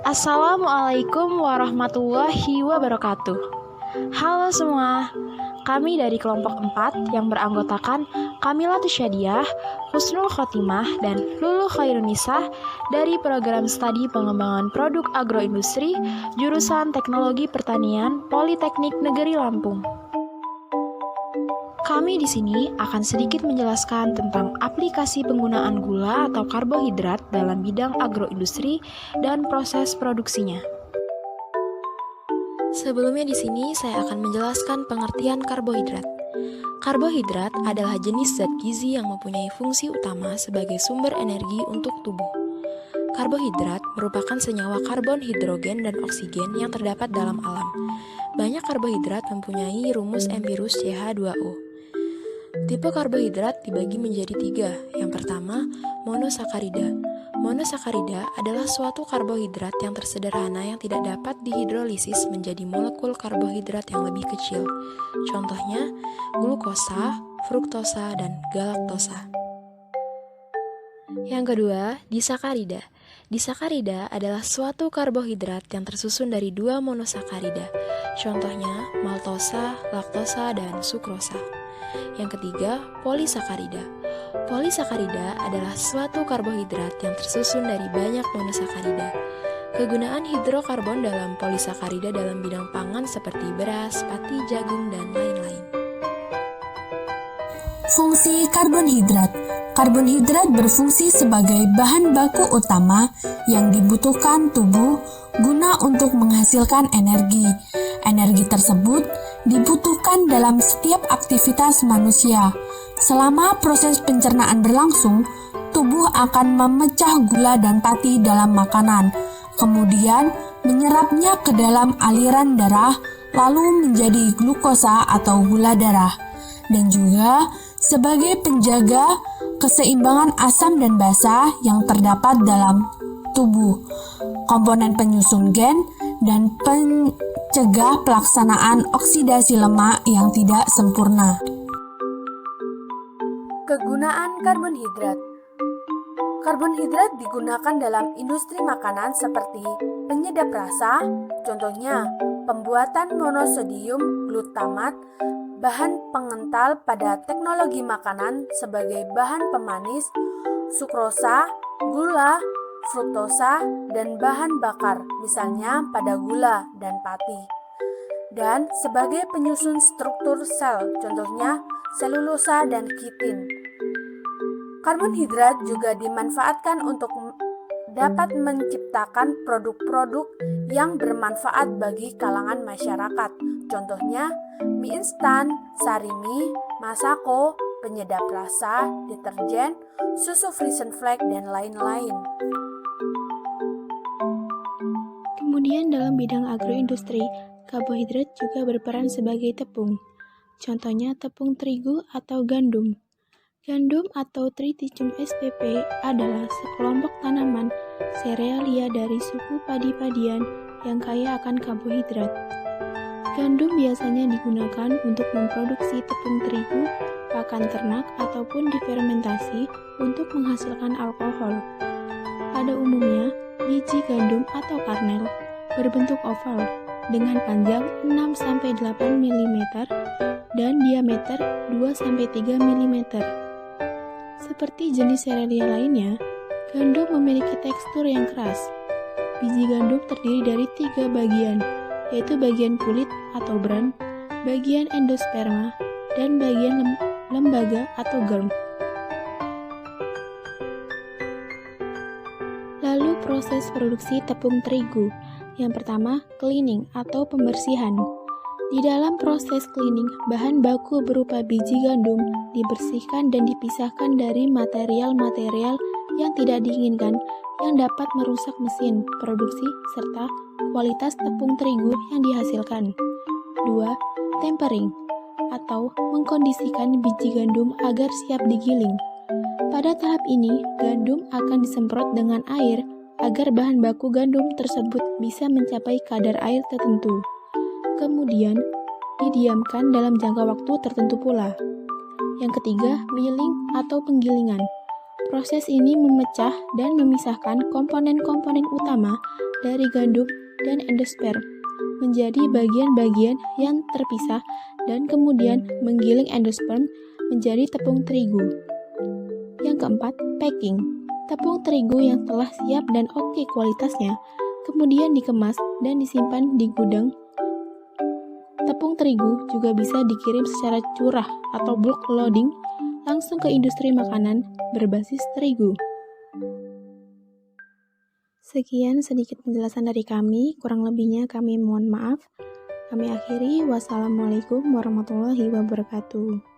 Assalamualaikum warahmatullahi wabarakatuh. Halo semua, kami dari kelompok 4 yang beranggotakan Kamila Tusyadiah, Husnul Khotimah, dan Lulu Khairunisa dari program studi pengembangan produk agroindustri jurusan Teknologi Pertanian Politeknik Negeri Lampung. Kami di sini akan sedikit menjelaskan tentang aplikasi penggunaan gula atau karbohidrat dalam bidang agroindustri dan proses produksinya. Sebelumnya di sini saya akan menjelaskan pengertian karbohidrat. Karbohidrat adalah jenis zat gizi yang mempunyai fungsi utama sebagai sumber energi untuk tubuh. Karbohidrat merupakan senyawa karbon, hidrogen, dan oksigen yang terdapat dalam alam. Banyak karbohidrat mempunyai rumus empirus CH2O. Tipe karbohidrat dibagi menjadi 3. Yang pertama, monosakarida. Monosakarida adalah suatu karbohidrat yang tersederhana yang tidak dapat dihidrolisis menjadi molekul karbohidrat yang lebih kecil. Contohnya, glukosa, fruktosa, dan galaktosa. Yang kedua, disakarida. Disakarida adalah suatu karbohidrat yang tersusun dari 2 monosakarida. Contohnya, maltosa, laktosa, dan sukrosa. Yang ketiga, polisakarida. Polisakarida adalah suatu karbohidrat yang tersusun dari banyak monosakarida. Kegunaan hidrokarbon dalam polisakarida dalam bidang pangan seperti beras, pati, jagung, dan lain-lain. Fungsi karbonhidrat. Karbonhidrat berfungsi sebagai bahan baku utama yang dibutuhkan tubuh guna untuk menghasilkan energi. Energi tersebut dibutuhkan dalam setiap aktivitas manusia. Selama proses pencernaan berlangsung, tubuh akan memecah gula dan pati dalam makanan, kemudian menyerapnya ke dalam aliran darah, lalu menjadi glukosa atau gula darah, dan juga sebagai penjaga keseimbangan asam dan basa yang terdapat dalam tubuh, komponen penyusun gen, dan pencegah pelaksanaan oksidasi lemak yang tidak sempurna. Kegunaan karbonhidrat. Karbonhidrat digunakan dalam industri makanan seperti penyedap rasa, contohnya pembuatan monosodium glutamat, bahan pengental pada teknologi makanan sebagai bahan pemanis, sukrosa, gula, fruktosa, dan bahan bakar, misalnya pada gula dan pati. Dan sebagai penyusun struktur sel, contohnya selulosa dan kitin. Karbonhidrat juga dimanfaatkan untuk dapat menciptakan produk-produk yang bermanfaat bagi kalangan masyarakat. Contohnya mie instan, sari mie, masako, penyedap rasa, deterjen, susu Frisian Flake, dan lain-lain. Kemudian dalam bidang agroindustri, karbohidrat juga berperan sebagai tepung. Contohnya tepung terigu atau gandum. Gandum atau Triticum spp adalah sekelompok tanaman serealia dari suku padi-padian yang kaya akan karbohidrat. Gandum biasanya digunakan untuk memproduksi tepung terigu, pakan ternak, ataupun difermentasi untuk menghasilkan alkohol. Pada umumnya, biji gandum atau karnel berbentuk oval dengan panjang 6-8 mm dan diameter 2-3 mm. Seperti jenis serealia lainnya, gandum memiliki tekstur yang keras. Biji gandum terdiri dari 3 bagian, yaitu bagian kulit atau bran, bagian endosperma, dan bagian lembaga atau germ. Lalu proses produksi tepung terigu. Yang pertama, cleaning atau pembersihan. Di dalam proses cleaning, bahan baku berupa biji gandum dibersihkan dan dipisahkan dari material-material yang tidak diinginkan yang dapat merusak mesin produksi serta kualitas tepung terigu yang dihasilkan. 2. Tempering atau mengkondisikan biji gandum agar siap digiling. Pada tahap ini, gandum akan disemprot dengan air agar bahan baku gandum tersebut bisa mencapai kadar air tertentu. Kemudian, didiamkan dalam jangka waktu tertentu pula. Yang ketiga, milling atau penggilingan. Proses ini memecah dan memisahkan komponen-komponen utama dari gandum dan endosperm menjadi bagian-bagian yang terpisah dan kemudian menggiling endosperm menjadi tepung terigu. Yang keempat, packing. Tepung terigu yang telah siap dan oke kualitasnya kemudian dikemas dan disimpan di gudang. Tepung terigu juga bisa dikirim secara curah atau bulk loading langsung ke industri makanan berbasis terigu. Sekian sedikit penjelasan dari kami, kurang lebihnya kami mohon maaf. Kami akhiri, wassalamualaikum warahmatullahi wabarakatuh.